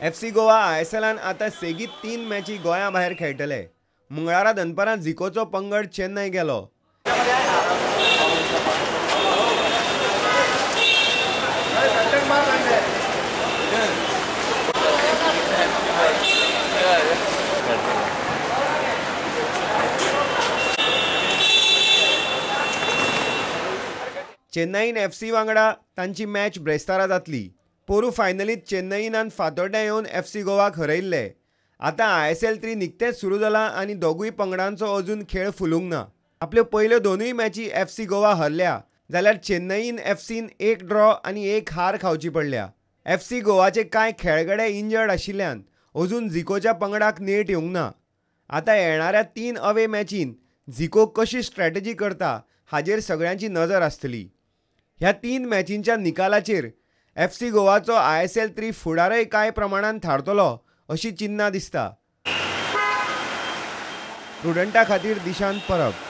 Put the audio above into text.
FC Goa ISLान आता सेगीत 3 मॅची गोंया भायर खेळटले. मंगळारा दनपारां झिकोचो पंगड चेन्नई गेलो. चेन्नईन FC वांगडा तांची मॅच ब्रेस्तारा जातली. पोरू फायनलीत चेन्नईनान फातोड्ड्या येवन FC गोवाक हरयल्ले. आतां ISL 3 निकतेच सुरू जाला आनी दोगूय पंगडांचो अजून खेळ फुलूंक ना. आपल्यो पयल्यो दोनूय मॅची FC गोवा हरल्या जाल्यार चेन्नईन FCन एक ड्रॉ आनी एक हार खावची पडल्या. FC गोवाचे कांय खेळगडे इंजर्ड आशिल्ल्यान अजून झिकोच्या पंगडाक नेट येवंक ना. आतां येणाऱ्या 3 अवे मॅचीन झिको कशी स्ट्रॅटेजी करता हाचेर सगळ्यांची नजर आसतली. ह्या 3 मॅचींच्या निकालाचेर FC गोवाचो ISL 3 फुडारय कांय प्रमाणांत थारतलो अशी चिन्नां दिसता. प्रुडंटा खातीर दिशांत परब.